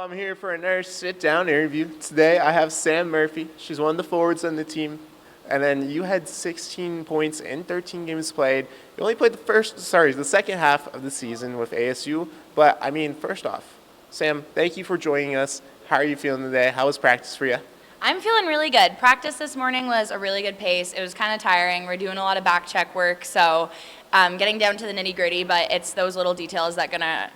I'm here for another sit-down interview. Today I have Sam Murphy. She's one of the forwards on the team. And then you had 16 points in 13 games played. You only played the second half of the season with ASU. But I mean, first off, Sam, thank you for joining us. How are you feeling today? How was practice for you? I'm feeling really good. Practice this morning was a really good pace. It was kind of tiring. We're doing a lot of back check work, so getting down to the nitty gritty. But it's those little details that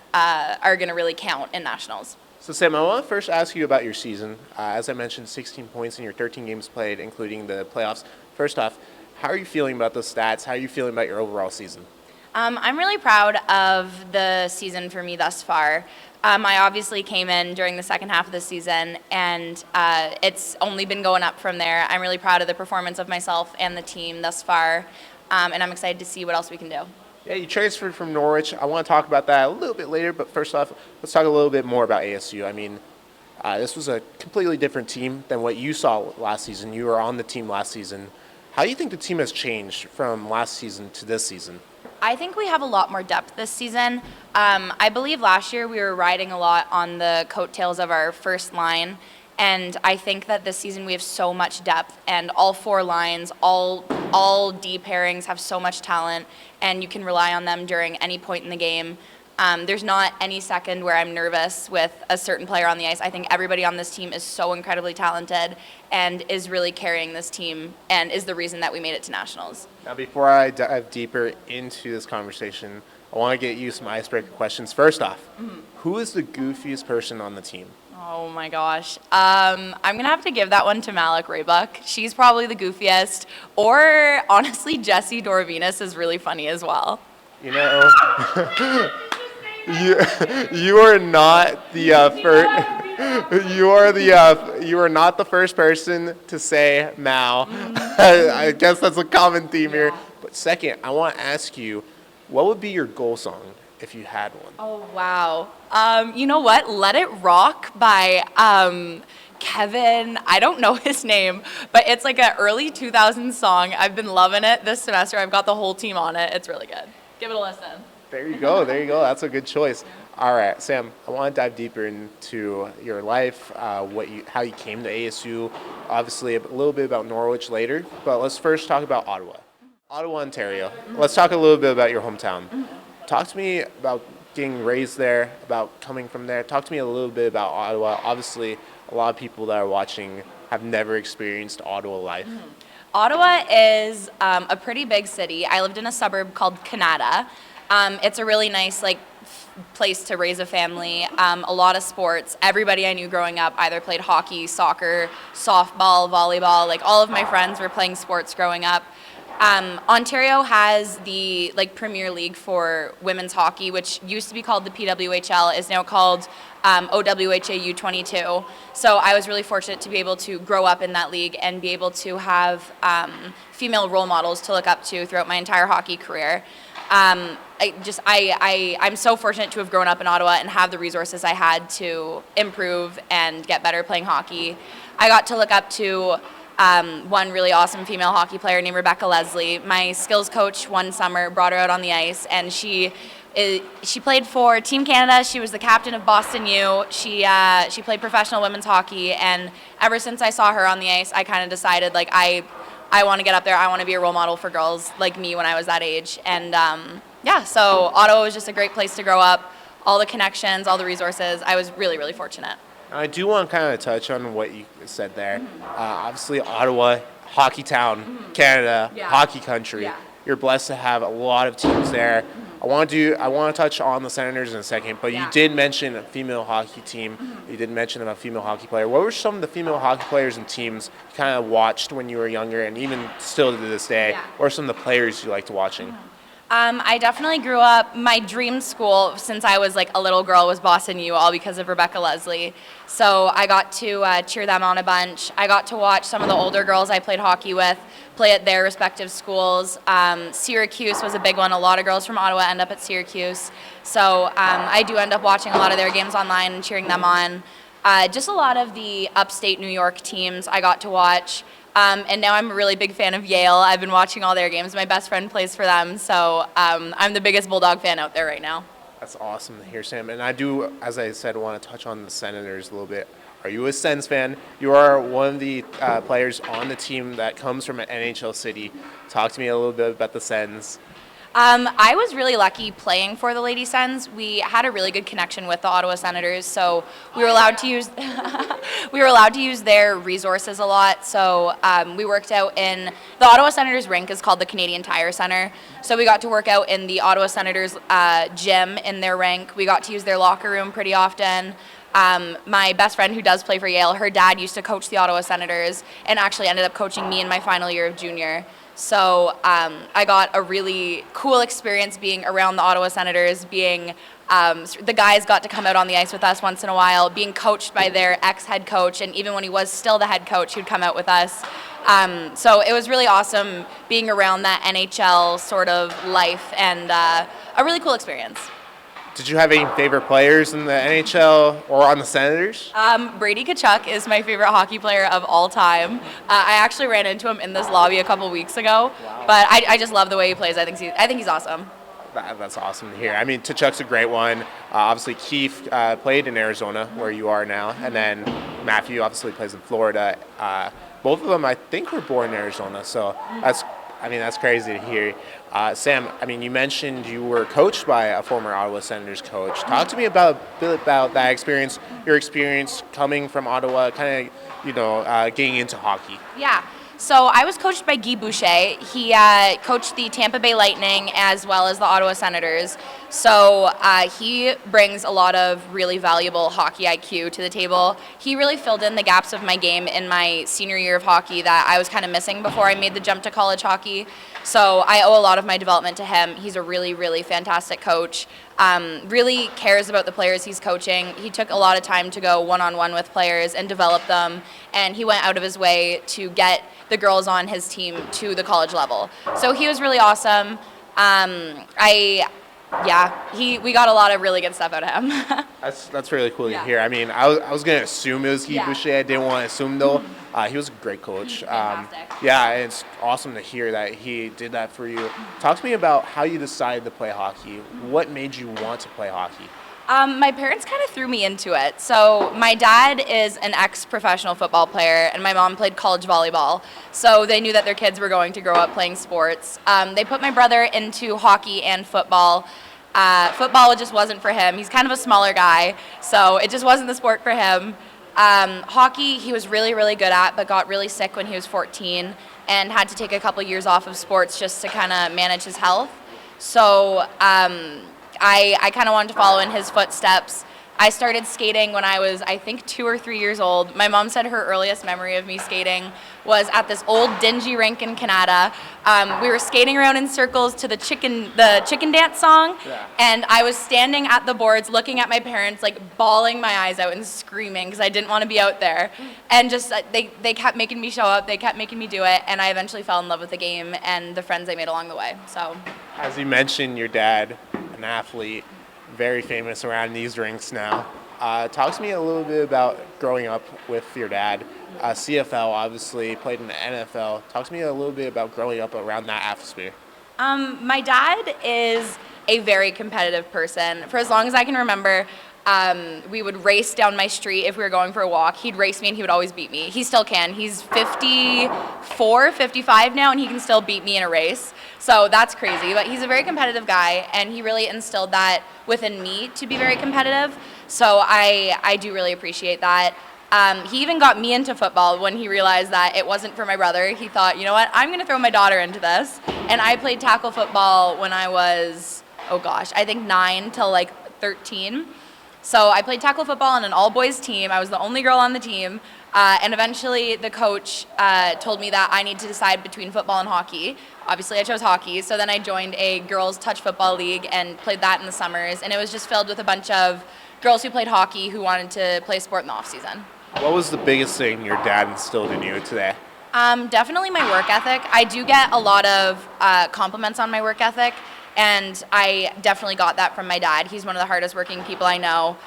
are gonna really count in nationals. So Sam, I want to first ask you about your season. As I mentioned, 16 points in your 13 games played, including the playoffs. First off, how are you feeling about those stats? How are you feeling about your overall season? I'm really proud of the season for me thus far. I obviously came in during the second half of the season, and it's only been going up from there. I'm really proud of the performance of myself and the team thus far, and I'm excited to see what else we can do. Yeah, you transferred from Norwich. I want to talk about that a little bit later, but first off, let's talk a little bit more about ASU. I mean, this was a completely different team than what you saw last season. You were on the team last season. How do you think the team has changed from last season to this season? I think we have a lot more depth this season. I believe last year we were riding a lot on the coattails of our first line, and I think that this season we have so much depth, and all four lines, all D pairings have so much talent, and you can rely on them during any point in the game. There's not any second where I'm nervous with a certain player on the ice. I think everybody on this team is so incredibly talented and is really carrying this team and is the reason that we made it to nationals. Now, before I dive deeper into this conversation, I want to get you some icebreaker questions. First off, who is the goofiest person on the team? Oh my gosh. I'm going to have to give that one to Malik Raybuck. She's probably the goofiest. Or honestly, Jessie Dorvinas is really funny as well. You know, you are not the first. You are not the first person to say Mal. I guess that's a common theme here. But second, I want to ask you, what would be your goal song if you had one? Oh wow. You know what? Let It Rock by Kevin, I don't know his name, but it's like an early 2000s song. I've been loving it this semester. I've got the whole team on it. It's really good. Give it a listen. There you go. That's a good choice. All right, Sam, I want to dive deeper into your life, how you came to ASU, obviously a little bit about Norwich later, but let's first talk about Ottawa. Ottawa, Ontario. Let's talk a little bit about your hometown. Talk to me about getting raised there, about coming from there. Talk to me a little bit about Ottawa. Obviously, a lot of people that are watching have never experienced Ottawa life. Ottawa is a pretty big city. I lived in a suburb called Canada. It's a really nice place to raise a family. A lot of sports. Everybody I knew growing up either played hockey, soccer, softball, volleyball. All of my friends were playing sports growing up. Ontario has the Premier League for women's hockey, which used to be called the PWHL, is now called OWHA U22. So I was really fortunate to be able to grow up in that league and be able to have female role models to look up to throughout my entire hockey career. I'm so fortunate to have grown up in Ottawa and have the resources I had to improve and get better playing hockey. I got to look up to one really awesome female hockey player named Rebecca Leslie. My skills coach one summer brought her out on the ice, and she played for Team Canada. She was the captain of Boston U. She played professional women's hockey, and ever since I saw her on the ice, I kind of decided I want to get up there. I want to be a role model for girls like me when I was that age. And so Ottawa was just a great place to grow up. All the connections, all the resources. I was really, really fortunate. I do want to kind of touch on what you said there. Obviously, Ottawa, hockey town, Canada, hockey country. Yeah. You're blessed to have a lot of teams there. I want to touch on the Senators in a second, but you did mention a female hockey team. You did mention a female hockey player. What were some of the female hockey players and teams you kind of watched when you were younger, and even still to this day? Yeah. What are some of the players you liked watching? I definitely grew up, my dream school since I was a little girl was Boston U, all because of Rebecca Leslie. So I got to cheer them on a bunch. I got to watch some of the older girls I played hockey with play at their respective schools. Syracuse was a big one. A lot of girls from Ottawa end up at Syracuse. So I do end up watching a lot of their games online and cheering them on. Just a lot of the upstate New York teams I got to watch. And now I'm a really big fan of Yale. I've been watching all their games. My best friend plays for them, so I'm the biggest Bulldog fan out there right now. That's awesome to hear, Sam. And I do, as I said, want to touch on the Senators a little bit. Are you a Sens fan? You are one of the players on the team that comes from an NHL city. Talk to me a little bit about the Sens. I was really lucky playing for the Lady Sens. We had a really good connection with the Ottawa Senators, so we were allowed to use we were allowed to use their resources a lot. So we worked out in the Ottawa Senators rink is called the Canadian Tire Center. So we got to work out in the Ottawa Senators gym in their rink. We got to use their locker room pretty often. My best friend who does play for Yale, her dad used to coach the Ottawa Senators and actually ended up coaching me in my final year of junior. So I got a really cool experience being around the Ottawa Senators, being the guys got to come out on the ice with us once in a while, being coached by their ex-head coach, and even when he was still the head coach, he'd come out with us. So it was really awesome being around that NHL sort of life and a really cool experience. Did you have any favorite players in the NHL or on the Senators? Brady Tkachuk is my favorite hockey player of all time. I actually ran into him in this lobby a couple weeks ago, but I just love the way he plays. I think he's awesome. That's awesome to hear. I mean, Tkachuk's a great one. Obviously, Keith played in Arizona, where you are now, and then Matthew obviously plays in Florida. Both of them, I think, were born in Arizona, so that's crazy to hear. Sam, I mean, you mentioned you were coached by a former Ottawa Senators coach. Talk to me about that experience, your experience coming from Ottawa, kind of, getting into hockey. Yeah. So I was coached by Guy Boucher. He coached the Tampa Bay Lightning as well as the Ottawa Senators. So he brings a lot of really valuable hockey IQ to the table. He really filled in the gaps of my game in my senior year of hockey that I was kind of missing before I made the jump to college hockey. So I owe a lot of my development to him. He's a really, really fantastic coach. Really cares about the players he's coaching. He took a lot of time to go one-on-one with players and develop them, and he went out of his way to get the girls on his team to the college level. So he was really awesome. We got a lot of really good stuff out of him. That's really cool to hear. I mean, I was going to assume it was Guy Boucher. I didn't want to assume, though. He was a great coach. Fantastic. It's awesome to hear that he did that for you. Talk to me about how you decided to play hockey. What made you want to play hockey? My parents kind of threw me into it. So my dad is an ex-professional football player, and my mom played college volleyball. So they knew that their kids were going to grow up playing sports. They put my brother into hockey and football. Football just wasn't for him. He's kind of a smaller guy, so it just wasn't the sport for him. Hockey, he was really, really good at, but got really sick when he was 14 and had to take a couple years off of sports just to kind of manage his health. So I kind of wanted to follow in his footsteps. I started skating when I was, I think, 2 or 3 years old. My mom said her earliest memory of me skating was at this old dingy rink in Canada. We were skating around in circles to the chicken dance song, and I was standing at the boards looking at my parents, like bawling my eyes out and screaming because I didn't want to be out there. And just they kept making me show up, they kept making me do it, and I eventually fell in love with the game and the friends I made along the way. So, as you mentioned, your dad, an athlete, very famous around these rinks now. Talk to me a little bit about growing up with your dad. CFL, obviously, played in the NFL. Talk to me a little bit about growing up around that atmosphere. My dad is a very competitive person. For as long as I can remember, we would race down my street if we were going for a walk. He'd race me and he would always beat me. He still can. He's 54, 55 now, and he can still beat me in a race. So that's crazy. But he's a very competitive guy, and he really instilled that within me to be very competitive. So I do really appreciate that. He even got me into football when he realized that it wasn't for my brother. He thought, you know what, I'm going to throw my daughter into this. And I played tackle football when I was, I think 9 till like 13. So I played tackle football on an all-boys team. I was the only girl on the team. And eventually the coach told me that I need to decide between football and hockey. Obviously I chose hockey, so then I joined a girls' touch football league and played that in the summers. And it was just filled with a bunch of girls who played hockey who wanted to play sport in the off-season. What was the biggest thing your dad instilled in you today? Definitely my work ethic. I do get a lot of compliments on my work ethic, and I definitely got that from my dad. He's one of the hardest working people I know.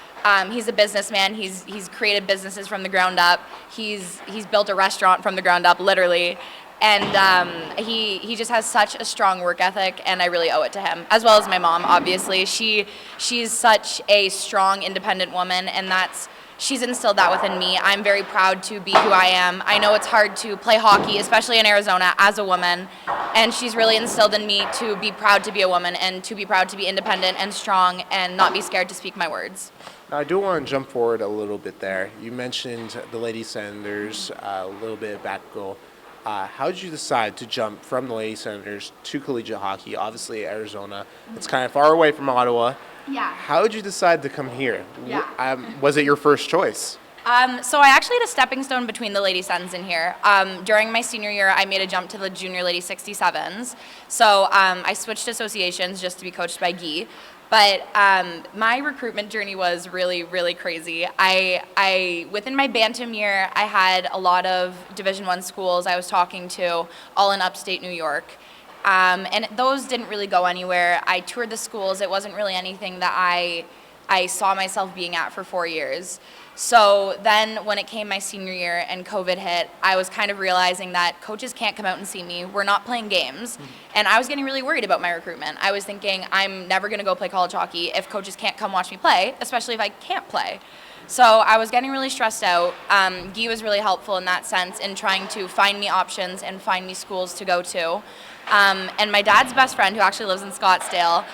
He's a businessman. He's created businesses from the ground up. He's built a restaurant from the ground up, literally. and he just has such a strong work ethic, and I really owe it to him, as well as my mom. Obviously, she's such a strong, independent woman, and she's instilled that within me. I'm very proud to be who I am. I know it's hard to play hockey, especially in Arizona, as a woman, and she's really instilled in me to be proud to be a woman and to be proud to be independent and strong and not be scared to speak my words. Now, I do want to jump forward a little bit there. You mentioned the Lady Senators, a little bit of back goal. How did you decide to jump from the Lady Senators to collegiate hockey? Obviously, Arizona, it's kind of far away from Ottawa. Yeah. How did you decide to come here? Yeah. Was it your first choice? So I actually had a stepping stone between the Lady Sens in here. During my senior year, I made a jump to the Junior Lady 67s. So I switched associations just to be coached by Guy. But my recruitment journey was really, really crazy. I within my bantam year, I had a lot of Division I schools I was talking to, all in upstate New York. And those didn't really go anywhere. I toured the schools. It wasn't really anything that I saw myself being at for 4 years. So then when it came my senior year and COVID hit, I was kind of realizing that coaches can't come out and see me. We're not playing games. And I was getting really worried about my recruitment. I was thinking, I'm never going to go play college hockey if coaches can't come watch me play, especially if I can't play. So I was getting really stressed out. Guy was really helpful in that sense in trying to find me options and find me schools to go to. And my dad's best friend, who actually lives in Scottsdale,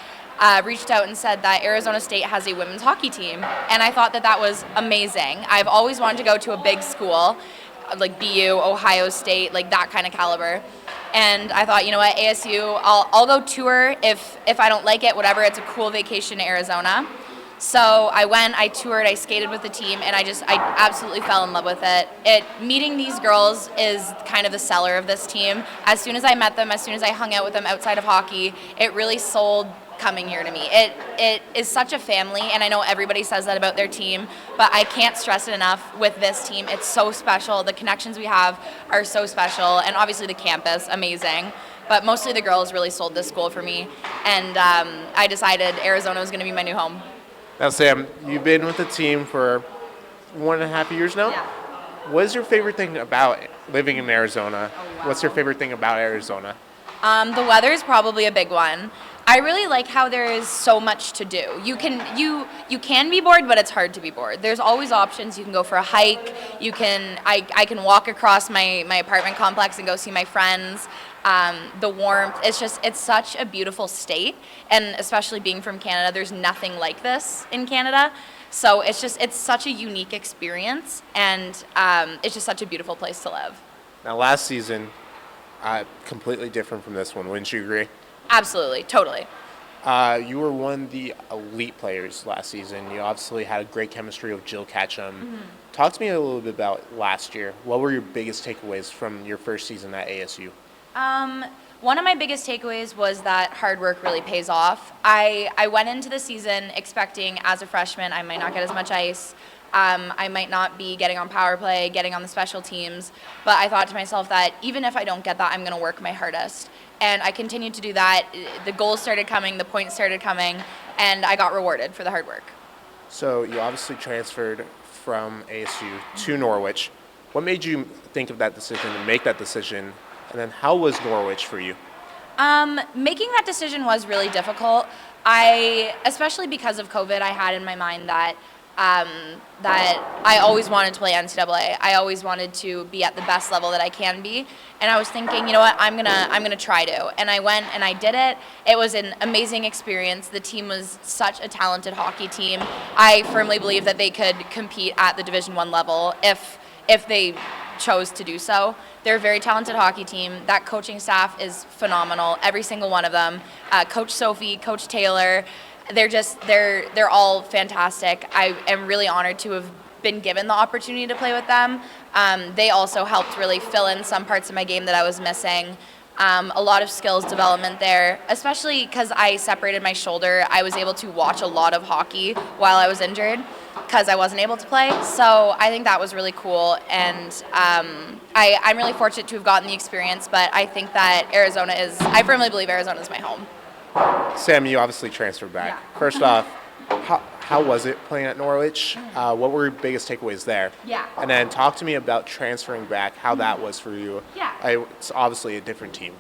reached out and said that Arizona State has a women's hockey team. And I thought that was amazing. I've always wanted to go to a big school, like BU, Ohio State, like that kind of caliber. And I thought, you know what, ASU, I'll go tour if I don't like it, whatever. It's a cool vacation to Arizona. So I went, I toured, I skated with the team, and I absolutely fell in love with it. Meeting these girls is kind of the seller of this team. As soon as I met them, as soon as I hung out with them outside of hockey, it really sold coming here to me. It is such a family, and I know everybody says that about their team, but I can't stress it enough with this team. It's so special. The connections we have are so special, and obviously the campus, amazing. But mostly the girls really sold this school for me, and I decided Arizona was going to be my new home. Now, Sam, you've been with the team for 1.5 years now? Yeah. What is your favorite thing about living in Arizona? Oh, wow. What's your favorite thing about Arizona? The weather is probably a big one. I really like how there is so much to do. You can be bored, but it's hard to be bored. There's always options. You can go for a hike. I can walk across my apartment complex and go see my friends. The warmth, it's such a beautiful state, and especially being from Canada, there's nothing like this in Canada. So it's such a unique experience, and it's just such a beautiful place to live. Now, last season, completely different from this one. Wouldn't you agree? Absolutely, totally. You were one of the elite players last season. You obviously had a great chemistry with Jill Ketchum. Mm-hmm. Talk to me a little bit about last year. What were your biggest takeaways from your first season at ASU? One of my biggest takeaways was that hard work really pays off. I went into the season expecting as a freshman I might not get as much ice. I might not be getting on power play, getting on the special teams, but I thought to myself that even if I don't get that, I'm going to work my hardest. And I continued to do that. The goals started coming, the points started coming, and I got rewarded for the hard work. So you obviously transferred from ASU to Norwich. What made you think of that decision and make that decision? And then how was Norwich for you? Making that decision was really difficult. Especially because of COVID, I had in my mind that I always wanted to play NCAA. I always wanted to be at the best level that I can be. And I was thinking, you know what, I'm gonna try to. And I went and I did it. It was an amazing experience. The team was such a talented hockey team. I firmly believe that they could compete at the Division I level if they chose to do so. They're a very talented hockey team. That coaching staff is phenomenal. Every single one of them. Coach Sophie, Coach Taylor, they're all fantastic. I am really honored to have been given the opportunity to play with them. They also helped really fill in some parts of my game that I was missing. A lot of skills development there, especially because I separated my shoulder. I was able to watch a lot of hockey while I was injured because I wasn't able to play. So I think that was really cool, and I'm really fortunate to have gotten the experience, but I think that I firmly believe Arizona is my home. Sam, you obviously transferred back. Yeah. First off, how was it playing at Norwich? What were your biggest takeaways there? Yeah. And then talk to me about transferring back, how that was for you. Yeah. It's obviously a different team.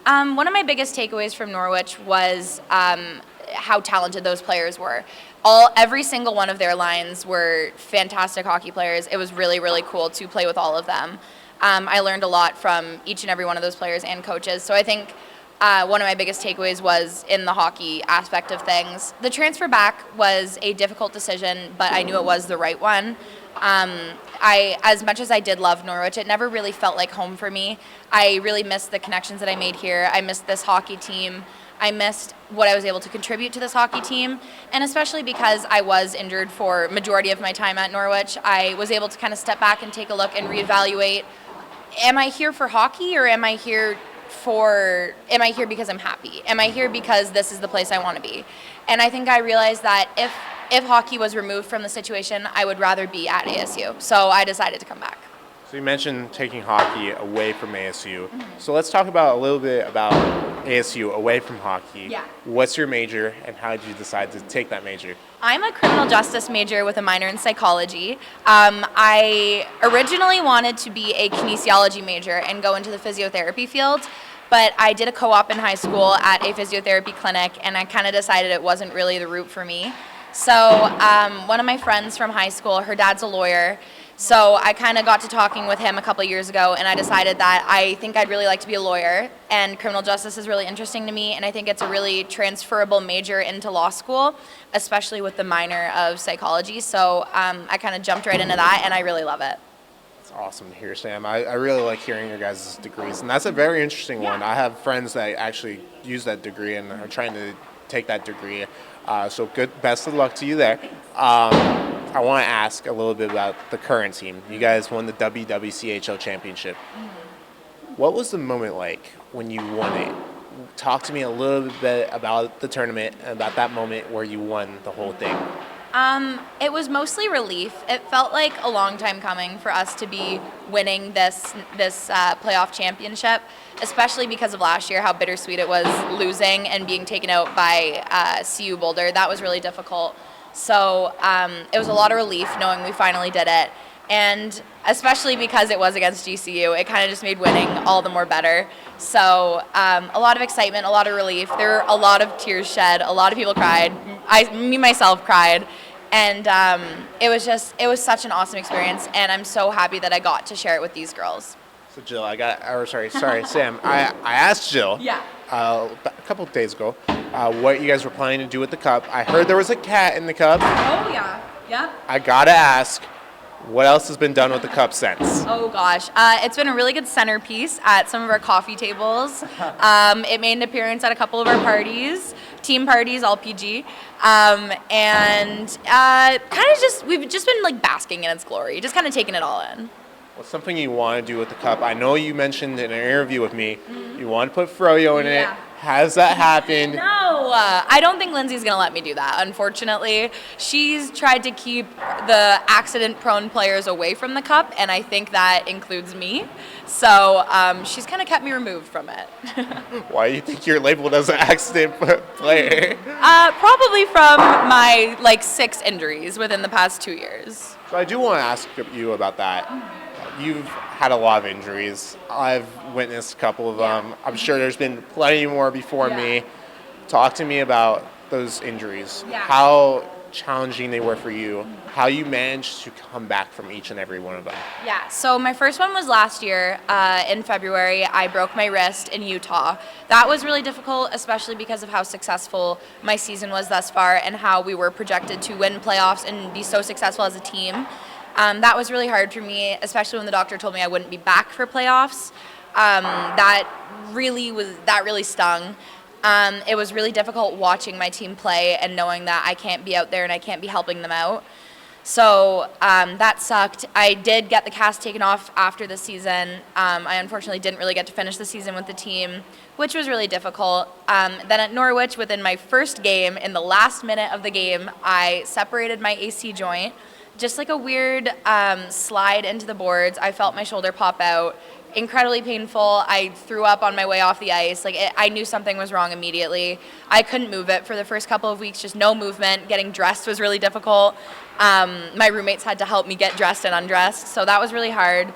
One of my biggest takeaways from Norwich was how talented those players were. Every single one of their lines were fantastic hockey players. It was really, really cool to play with all of them. I learned a lot from each and every one of those players and coaches. So I think one of my biggest takeaways was in the hockey aspect of things. The transfer back was a difficult decision, but I knew it was the right one. As much as I did love Norwich, it never really felt like home for me. I really missed the connections that I made here. I missed this hockey team. I missed what I was able to contribute to this hockey team, and especially because I was injured for majority of my time at Norwich, I was able to kind of step back and take a look and reevaluate, am I here for hockey or am I here because I'm happy? Am I here because this is the place I want to be? And I think I realized that if hockey was removed from the situation, I would rather be at ASU. So I decided to come back. So you mentioned taking hockey away from ASU. So let's talk about a little bit about ASU away from hockey. Yeah. What's your major and how did you decide to take that major? I'm a criminal justice major with a minor in psychology. I originally wanted to be a kinesiology major and go into the physiotherapy field, but I did a co-op in high school at a physiotherapy clinic, and I kind of decided it wasn't really the route for me. So one of my friends from high school, her dad's a lawyer, so I kind of got to talking with him a couple of years ago, and I decided that I think I'd really like to be a lawyer, and criminal justice is really interesting to me, and I think it's a really transferable major into law school, especially with the minor of psychology. So I kind of jumped right into that, and I really love it. It's awesome to hear, Sam. I really like hearing your guys' degrees, and that's a very interesting one. I have friends that actually use that degree and are trying to take that degree. So best of luck to you there. I want to ask a little bit about the current team. You guys won the WWCHL championship. What was the moment like when you won it? Talk to me a little bit about the tournament and about that moment where you won the whole thing. It was mostly relief. It felt like a long time coming for us to be winning this playoff championship, especially because of last year, how bittersweet it was losing and being taken out by CU Boulder. That was really difficult. So it was a lot of relief knowing we finally did it. And especially because it was against GCU, it kind of just made winning all the more better. So a lot of excitement, a lot of relief. There were a lot of tears shed. A lot of people cried. Me myself cried. And it was such an awesome experience. And I'm so happy that I got to share it with these girls. So Jill, Sam, I asked Jill a couple of days ago what you guys were planning to do with the cup. I heard there was a cat in the cup. Oh, yeah. Yeah. I gotta ask, what else has been done with the cup since? Oh gosh, it's been a really good centerpiece at some of our coffee tables. It made an appearance at a couple of our parties, team parties, all PG, and we've just been like basking in its glory, just kind of taking it all in. What's something you want to do with the cup? I know you mentioned in an interview with me you want to put froyo in it. Has that happened? No, I don't think Lindsay's going to let me do that, unfortunately. She's tried to keep the accident-prone players away from the cup, and I think that includes me. So she's kind of kept me removed from it. Why do you think you're labeled as an accident player? Probably from my 6 injuries within the past 2 years. So I do want to ask you about that. You've had a lot of injuries. I've witnessed a couple of them. I'm sure there's been plenty more before me. Talk to me about those injuries. How challenging they were for you. How you managed to come back from each and every one of them. Yeah, so my first one was last year in February. I broke my wrist in Utah. That was really difficult, especially because of how successful my season was thus far and how we were projected to win playoffs and be so successful as a team. That was really hard for me, especially when the doctor told me I wouldn't be back for playoffs. That really stung. It was really difficult watching my team play and knowing that I can't be out there and I can't be helping them out. So that sucked. I did get the cast taken off after the season. I unfortunately didn't really get to finish the season with the team, which was really difficult. Then at Norwich, within my first game, in the last minute of the game, I separated my AC joint. Just like a weird slide into the boards, I felt my shoulder pop out, incredibly painful. I threw up on my way off the ice. I knew something was wrong immediately. I couldn't move it for the first couple of weeks, just no movement. Getting dressed was really difficult. My roommates had to help me get dressed and undressed, so that was really hard.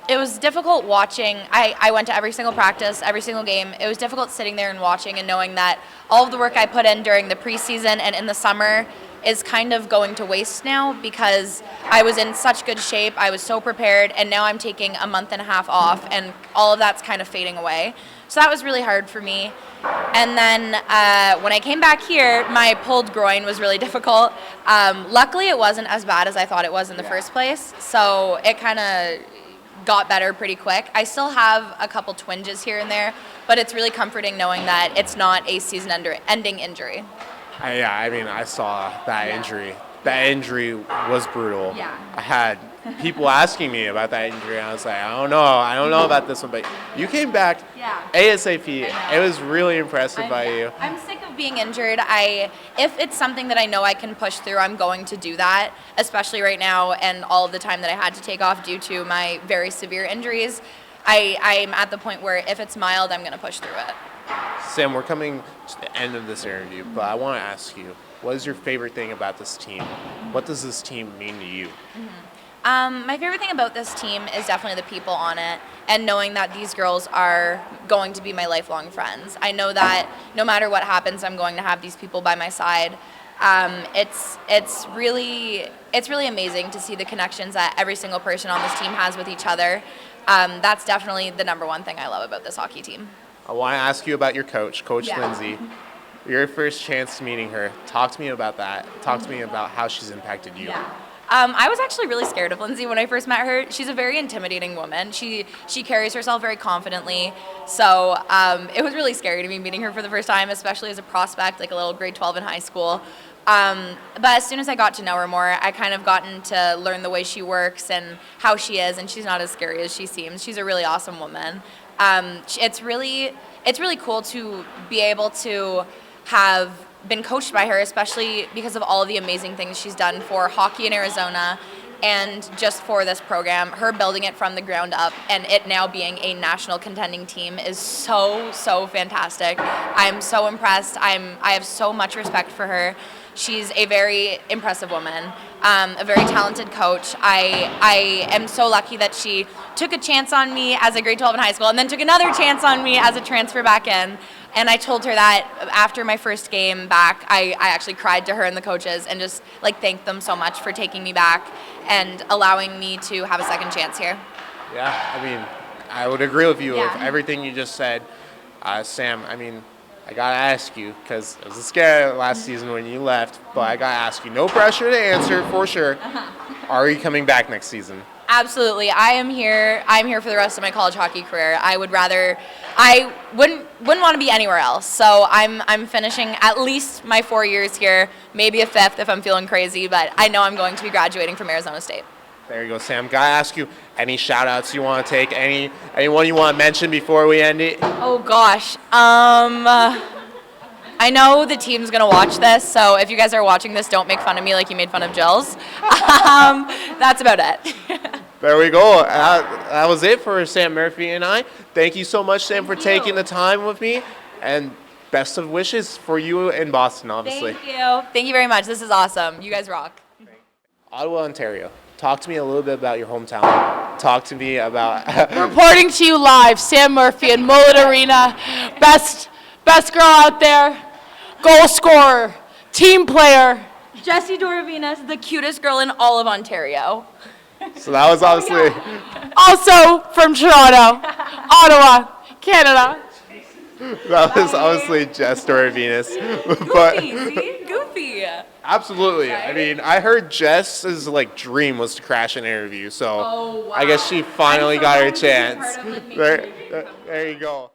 It was difficult watching. I went to every single practice, every single game. It was difficult sitting there and watching and knowing that all of the work I put in during the preseason and in the summer is kind of going to waste now because I was in such good shape. I was so prepared, and now I'm taking a month and a half off, and all of that's kind of fading away. So that was really hard for me. And then when I came back here, my pulled groin was really difficult. Luckily, it wasn't as bad as I thought it was in the first place, so it kind of got better pretty quick. I still have a couple twinges here and there, but it's really comforting knowing that it's not a season-ending injury. I mean, I saw that injury. That injury was brutal. Yeah. I had people asking me about that injury, and I was like, I don't know about this one, but you came back ASAP. It was really impressive by you. I'm sick of being injured. If it's something that I know I can push through, I'm going to do that, especially right now and all of the time that I had to take off due to my very severe injuries. I'm at the point where if it's mild, I'm going to push through it. Sam, we're coming to the end of this interview, but I want to ask you, what is your favorite thing about this team? What does this team mean to you? My favorite thing about this team is definitely the people on it and knowing that these girls are going to be my lifelong friends. I know that no matter what happens, I'm going to have these people by my side. It's really amazing to see the connections that every single person on this team has with each other. That's definitely the number one thing I love about this hockey team. I want to ask you about your coach, Coach Yeah. Lindsay. Your first chance meeting her. Talk to me about that. Talk to me about how she's impacted you. Yeah. I was actually really scared of Lindsay when I first met her. She's a very intimidating woman. She carries herself very confidently. So it was really scary to me meeting her for the first time, especially as a prospect, like a little grade 12 in high school. But as soon as I got to know her more, I kind of gotten to learn the way she works and how she is, and she's not as scary as she seems. She's a really awesome woman. It's really cool to be able to have been coached by her, especially because of all of the amazing things she's done for hockey in Arizona and just for this program. Her building it from the ground up and it now being a national contending team is so fantastic. I'm so impressed. I have so much respect for her. She's a very impressive woman, a very talented coach. I am so lucky that she took a chance on me as a grade 12 in high school and then took another chance on me as a transfer back in. And I told her that after my first game back, I actually cried to her and the coaches and just thanked them so much for taking me back and allowing me to have a second chance here. Yeah, I mean, I would agree with you Yeah. with everything you just said. Sam, I mean, I got to ask you, because it was a scare last season when you left, but I got to ask you, no pressure to answer for sure. Are you coming back next season? Absolutely. I'm here for the rest of my college hockey career. I wouldn't want to be anywhere else. So I'm finishing at least my 4 years here, maybe a fifth if I'm feeling crazy, but I know I'm going to be graduating from Arizona State. There you go, Sam. Got to ask you, any shout-outs you want to take? Anyone you want to mention before we end it? Oh gosh. I know the team's going to watch this, so if you guys are watching this, don't make fun of me like you made fun of Jill's. That's about it. There we go. That was it for Sam Murphy and I. Thank you so much, Sam, for taking the time with me, and best of wishes for you in Boston, obviously. Thank you. Thank you very much. This is awesome. You guys rock. Ottawa, Ontario. Talk to me a little bit about your hometown. Talk to me about... Reporting to you live, Sam Murphy in Mullet Arena. Best girl out there, goal scorer, team player. Jessie Doravinas, the cutest girl in all of Ontario. So that was obviously... Also from Toronto, Ottawa, Canada. That was obviously Jess Doravinas. But Goofy, see? Goofy. absolutely. I Right? mean, I heard Jess's dream was to crash an interview, so Oh, wow. I guess she finally I'm so got her happy to be chance. part of, making an interview come There you go.